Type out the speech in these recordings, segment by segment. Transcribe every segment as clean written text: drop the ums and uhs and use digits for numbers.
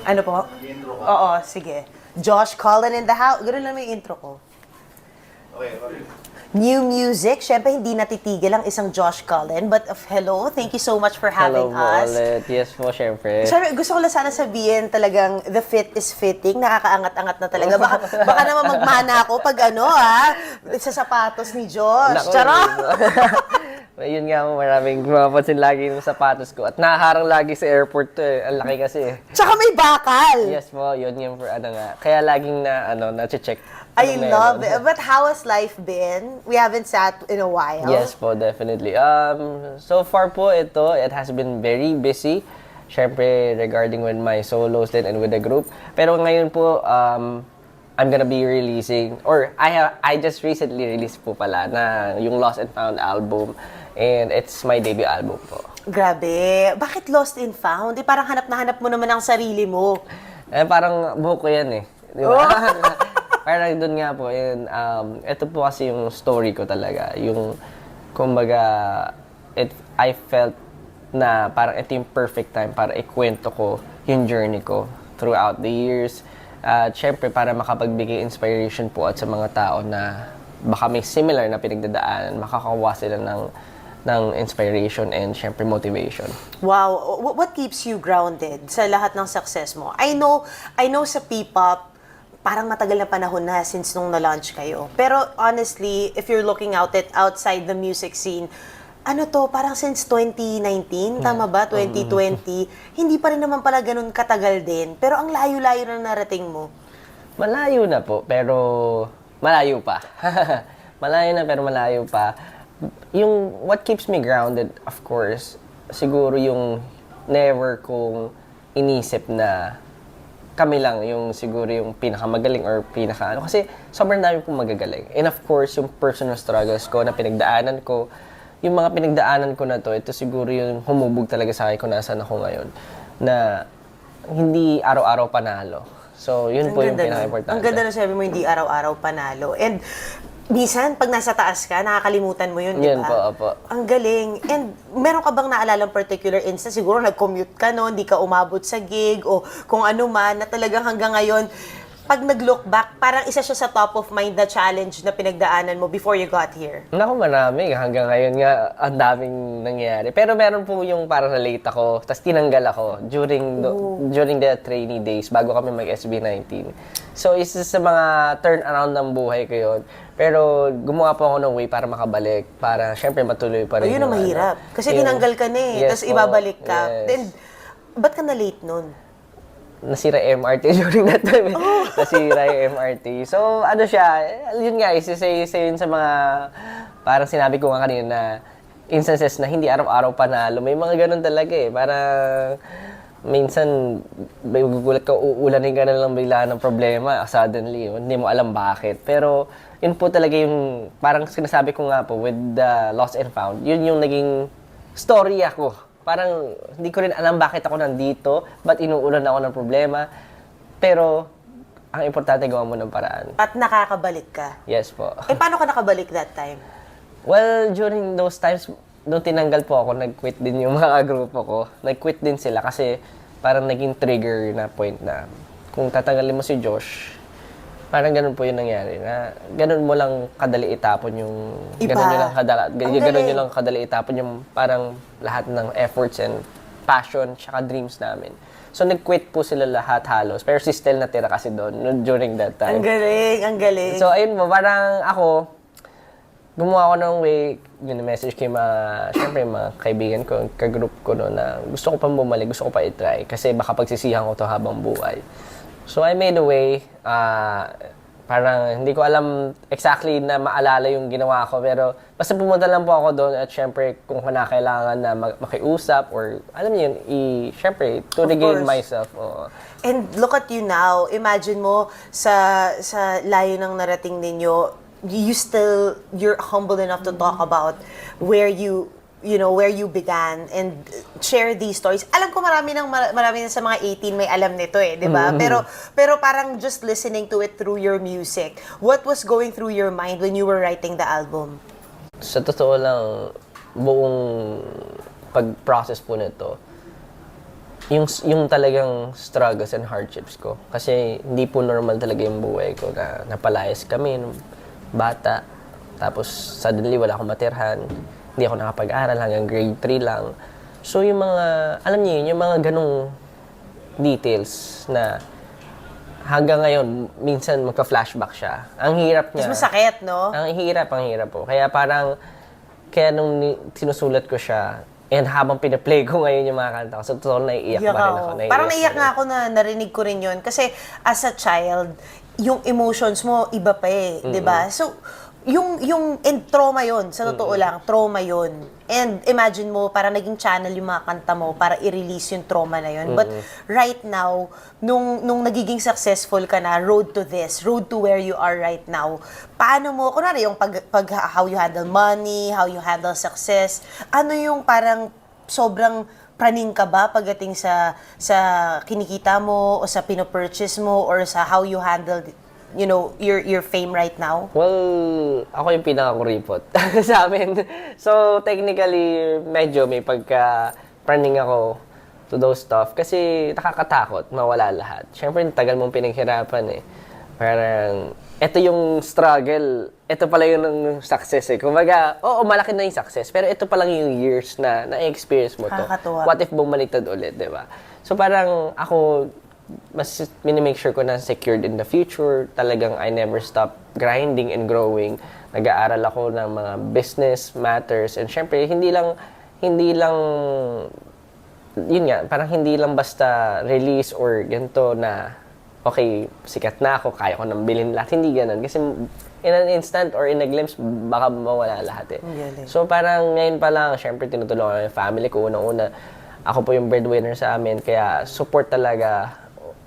Ano po? Oo, sige. Josh Cullen in the house. Ganun lang yung intro ko. Okay, okay. New music. Siyempre, hindi natitigil ang isang Josh Cullen. But hello, thank you so much for having Hello po us. ulit. Yes po, syempre. Siyempre, gusto ko lang sana sabihin talagang the fit is fitting. Nakakaangat-angat na talaga. Baka naman magmana ako pag sa sapatos ni Josh. Naku, Charot! Yun nga mo, maraming mapapansin lagi yung sapatos ko. At nakaharang lagi sa airport to eh. Ang laki kasi eh. Tsaka may bakal. Yes po, yun yung ano nga. Kaya laging na-check. I love it. But how has life been? We haven't sat in a while. Yes po, definitely. So far po ito, it has been very busy. Syempre, regarding with my solos din and with the group. Pero ngayon po, I'm gonna be releasing, or I just recently released po pala na yung Lost and Found album. And it's my debut album po. Grabe. Bakit lost and found? Parang hanap na hanap mo naman ang sarili mo. Parang buhok ko yan eh. Di ba? Parang doon nga po, yun, ito po kasi yung story ko talaga. Yung, kumbaga, I felt na parang ito yung perfect time para ikwento ko yung journey ko throughout the years. At syempre, para makapagbigay inspiration po at sa mga tao na baka may similar na pinagdadaanan, makakakuha sila ng inspiration and syempre motivation. Wow. What keeps you grounded sa lahat ng success mo? I know sa P-pop, parang matagal na panahon na since nung na-launch kayo. Pero honestly, if you're looking outside the music scene, ano to, parang since 2019, tama ba? 2020, hindi pa rin naman pala ganun katagal din. Pero ang layo-layo na narating mo. Malayo na po, pero malayo pa. Malayo na pero malayo pa. Yung what keeps me grounded, of course, siguro yung never kong inisip na kami lang yung siguro yung pinakamagaling or pinaka ano. Kasi sobrang dami pong magagaling. And of course, yung personal struggles ko na pinagdaanan ko, yung mga pinagdaanan ko na to, ito siguro yung humubog talaga sa akin kung nasaan ako ngayon. Na hindi araw-araw panalo. So, yun po yung pinaka-importante. Ang ganda na sabi mo, hindi araw-araw panalo. And minsan, pag nasa taas ka, nakakalimutan mo yun, di ba? Yun po, opo. Ang galing. And meron ka bang naalalang particular instance? Siguro nag-commute ka, no? Hindi ka umabot sa gig o kung ano man, na talagang hanggang ngayon, pag nag-look back, parang isa siya sa top of mind na challenge na pinagdaanan mo before you got here. Naku, marami. Hanggang ngayon nga, ang daming nangyari. Pero meron po yung parang na-late ako, tapos tinanggal ako during the trainee days, bago kami mag-SB19. So, isa sa mga turn-around ng buhay ko yun. Pero gumawa po ako ng way para makabalik, para syempre matuloy pa rin. Ayun ang mahirap. Kasi tinanggal ka na eh, tapos ibabalik ka. Yes. Then, ba't ka na-late nun? Nasira yung MRT during that time. Nasira yung MRT. So, ano siya, yun nga, isa yun sa mga, parang sinabi ko nga kanina na instances na hindi araw-araw panalo. May mga ganun talaga eh. Parang, minsan, may gugulat ka, uulanin ka na lang bigla ng problema, suddenly, hindi mo alam bakit. Pero, yun po talaga yung, parang sinasabi ko nga po, with the Lost and Found, yun yung naging story ako. Parang hindi ko rin alam bakit ako nandito, ba't inuulan ako ng problema. Pero, ang importante, gawa mo ng paraan. At nakakabalik ka. Yes po. Eh, paano ka nakabalik that time? Well, during those times, nung tinanggal po ako, nag-quit din yung mga grupo ko. Nag-quit din sila kasi parang naging trigger na point na kung tatanggalin mo si Josh, parang ganun po yung nangyari. Na ganun mo lang kadali itapon yung... Iba. Ganun nyo lang kadali itapon yung parang lahat ng efforts and passion tsaka dreams namin. So, nag-quit po sila lahat halos. Pero si Stel natira kasi doon during that time. Ang galing, ang galing. So, ayun po, parang ako, gumawa ako ng way, yun, message kay syempre, mga kaibigan ko, ka-group ko no, na gusto ko pang bumalik, gusto ko pa i-try. Kasi baka pagsisihan ko to habang buhay. So, I made a way. Parang hindi ko alam exactly na maalala yung ginawa ko. Pero basta pumunta lang po ako doon at syempre kung kailangan na makiusap or alam niyo yun, syempre to regain myself. And look at you now. Imagine mo sa layo ng narating ninyo, you're humble enough to talk about where you began and share these stories. Alam ko marami na sa mga 18 may alam nito eh, 'di ba? Pero parang just listening to it through your music. What was going through your mind when you were writing the album? Sa totoo lang, buong pag-process po nito, yung talagang struggles and hardships ko. Kasi hindi po normal talaga yung buhay ko na napalayas kami nung bata. Tapos suddenly wala akong matirhan. Hindi ako nakapag-aral hanggang grade 3 lang. So yung mga, alam niyo yun, yung mga ganong details na hanggang ngayon, minsan magka-flashback siya. Ang hirap niya. Mas masakit, no? Ang hirap po. Kaya parang, kaya nung sinusulat ko siya, and habang pinaplay ko ngayon yung mga kanta ko, so totoo naiiyak pa rin ako. Parang naiyak nga ako na narinig ko rin yun. Kasi as a child, yung emotions mo, iba pa eh. Di ba? So, and trauma yun. Sa totoo lang, trauma yun. And imagine mo, parang naging channel yung mga kanta mo para i-release yung trauma na yun. But right now, nung nagiging successful ka na, road to this, road to where you are right now, paano mo, kunwari yung how you handle money, how you handle success, ano yung parang sobrang praning ka ba pagdating sa kinikita mo o sa pino-purchase mo or sa how you handle your fame right now? Well, ako yung pinaka-kuripot sa amin. So, technically, medyo may pagka-praning ako to those stuff kasi nakakatakot mawala lahat. Siyempre, tagal mong pinaghirapan eh. Parang, ito yung struggle, ito pala yung success eh. Kumbaga, oo, malaki na yung success, pero ito pa lang yung years na na-experience mo to. Nakakatuwa. What if bumaliktad ulit, di ba? So, parang ako, mas minimake sure ko na secured in the future. Talagang I never stop grinding and growing. Nag-aaral ako ng mga business matters. And syempre, hindi lang, yun nga, parang hindi lang basta release or ganito na, okay, sikat na ako, kaya ko nang bilhin lahat. Hindi ganun. Kasi in an instant or in a glimpse, baka mawala lahat eh. So parang ngayon pa lang, syempre tinutulungan ko yung family ko. Unang-una, ako po yung breadwinner sa amin. Kaya support talaga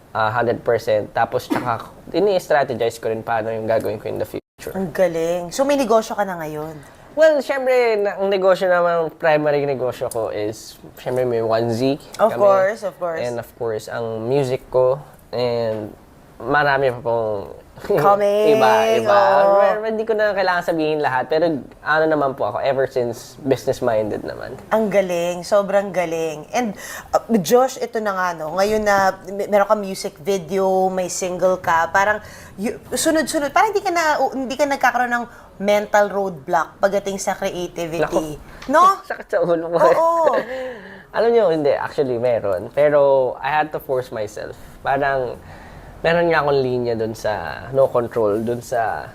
100%. Tapos tsaka, ini-strategize ko rin paano yung gagawin ko in the future. Ang galing. So may negosyo ka na ngayon? Well, syempre, ang negosyo naman, primary negosyo ko is, syempre may onesie. Of course. And of course, ang music ko. And marami pa pong Coming. iba. Oh. Pero hindi ko na kailangan sabihin lahat. Pero ano naman po ako, ever since business-minded naman. Ang galing, sobrang galing. And Josh, ito na nga no, ngayon na meron ka music video, may single ka, parang sunod-sunod, parang hindi ka nagkakaroon ng mental roadblock pagdating sa creativity. Naku. No? Sakit sa ulo ko. Oo. Alam niyo, hindi. Actually, meron. Pero I had to force myself. Parang meron nga akong linya dun sa No Control, dun sa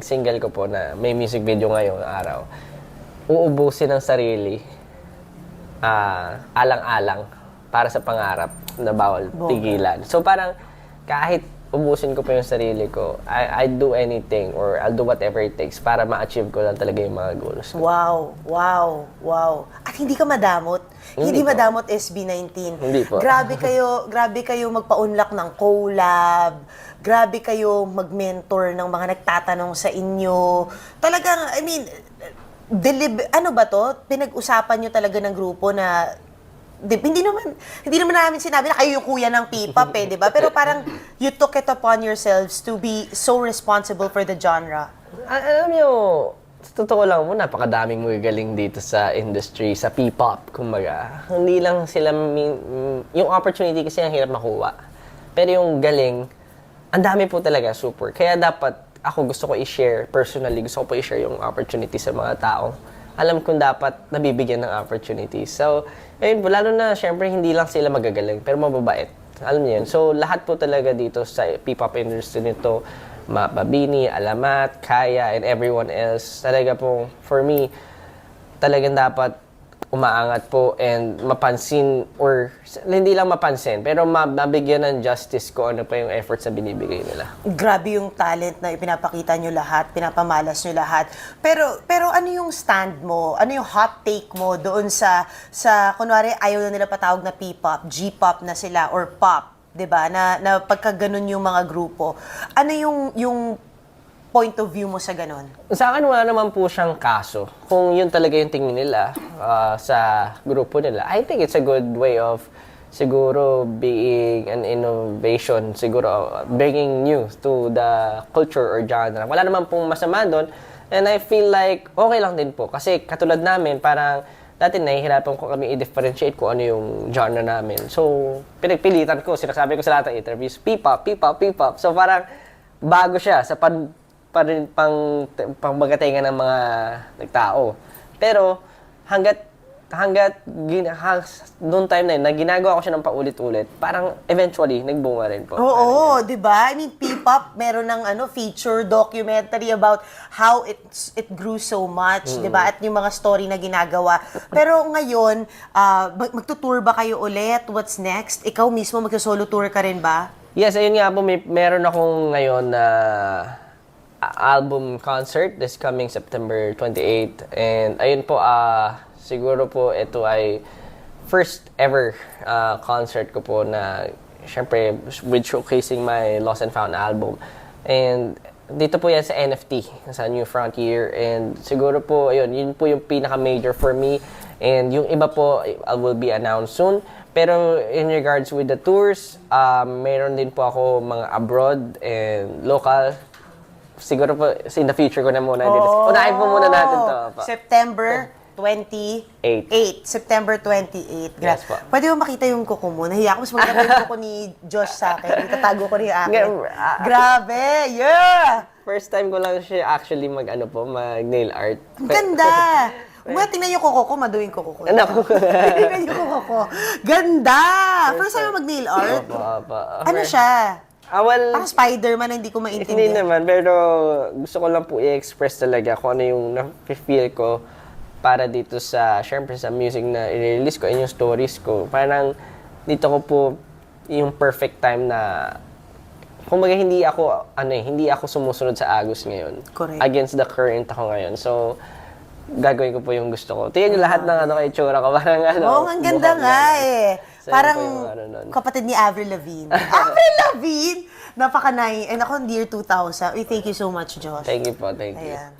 single ko po na may music video ngayong araw. Uubusin ang sarili, alang-alang para sa pangarap na bawal tigilan. So parang kahit ubusin ko pa yung sarili ko, I'd do anything or I'll do whatever it takes para ma-achieve ko lang talaga yung mga goals ko. Wow. At hindi ka madamot. Hindi po. madamot SB19. Hindi po. Grabe kayo magpa-unlock ng collab. Grabe kayo mag-mentor ng mga nagtatanong sa inyo. Talagang, I mean, ano ba to? Pinag-usapan nyo talaga ng grupo na hindi naman namin sinabi na kayo yung kuya ng P-pop eh, di ba? Pero parang you took it upon yourselves to be so responsible for the genre. Alam niyo, sa totoo lang mo, napakadaming magagaling dito sa industry, sa P-pop, kumbaga. Hindi lang sila, yung opportunity kasi ang hirap makuha. Pero yung galing, ang dami po talaga, super. Kaya dapat, ako gusto ko i-share, personally, gusto ko po i-share yung opportunity sa mga tao. Alam kong dapat nabibigyan ng opportunity. So, ayun po, lalo na, syempre, hindi lang sila magagaling, pero mababait. Alam niyo yun. So, lahat po talaga dito sa P-pop industry nito, Mabini, Alamat, Kaya, and everyone else, talaga po, for me, talagang dapat umaangat po and mapansin, or hindi lang mapansin, pero mabigyan ng justice ko ano pa yung efforts na binibigay nila. Grabe yung talent na ipinapakita nyo lahat, pinapamalas nyo lahat. Pero ano yung stand mo? Ano yung hot take mo doon sa kunwari ayaw na nila patawag na P-pop, G-pop na sila, or pop, 'di ba? Na pagka ganun yung mga grupo. Ano yung point of view mo sa ganun? Sa akin, wala naman po siyang kaso. Kung yun talaga yung tingin nila sa grupo nila, I think it's a good way of siguro being an innovation, siguro bringing new to the culture or genre. Wala naman pong masama doon. And I feel like okay lang din po. Kasi katulad namin, parang dati nahihirapan ko kami i-differentiate kung ano yung genre namin. So, pinagpilitan ko, sinasabi ko sa lahat ng interviews, P-pop, P-pop, P-pop. So, parang bago siya sa pangmagatingan ng mga nagtao. Pero, hanggat noong time na yun, na ginagawa ko siya ng paulit-ulit, parang eventually, nagbunga rin po. Oo, di ba? I mean, P-pop, meron ng feature documentary about how it grew so much, di ba? At yung mga story na ginagawa. Pero ngayon, magtutour ba kayo ulit? What's next? Ikaw mismo, magsa-solo tour ka rin ba? Yes, ayun nga po, meron akong ngayon na album concert this coming September 28. And ayun po, siguro po ito ay first ever concert ko po na syempre with showcasing my Lost and Found album. And dito po yan sa NFT, sa New Frontier. And siguro po, yun po yung pinaka-major for me. And yung iba po will be announced soon. Pero in regards with the tours, mayroon din po ako mga abroad and local. Siguro po in the future ko na muna dito. Unahin po muna natin to. September 28. September 28. Yes po. Pwede mo makita yung kuko mo? Nahiya ako. Mas maganda yung kuko ni Josh sa akin. Itatago ko rin yung akin. Grabe! Yeah! First time ko lang siya actually mag-nail art. Ang ganda! Muna tingnan yung kuko ko, maduwing kuko ko. Ano? Tingnan yung kuko ko. Ganda! First time mo mag-nail art? Opo. Ano siya? Well, Parang Spider-Man na hindi ko hindi maintindihan. naman, pero gusto ko lang po i-express talaga kung ano yung na-feel ko para dito syempre sa music na i-release ko, yung stories ko. Parang dito ko po yung perfect time na kumbaga hindi ako sumusunod sa Agus ngayon. Correct. Against the current ako ngayon. So, gagawin ko po yung gusto ko. Tingnan yung lahat ng itsura ko. Parang Oo, ang ganda nga eh. So, Parang yun po yung nun. kapatid ni Avril Lavigne. Avril Lavigne! Napaka-nice. And ako, year 2000. Thank you so much, Josh. Thank you po, thank you. Ayan.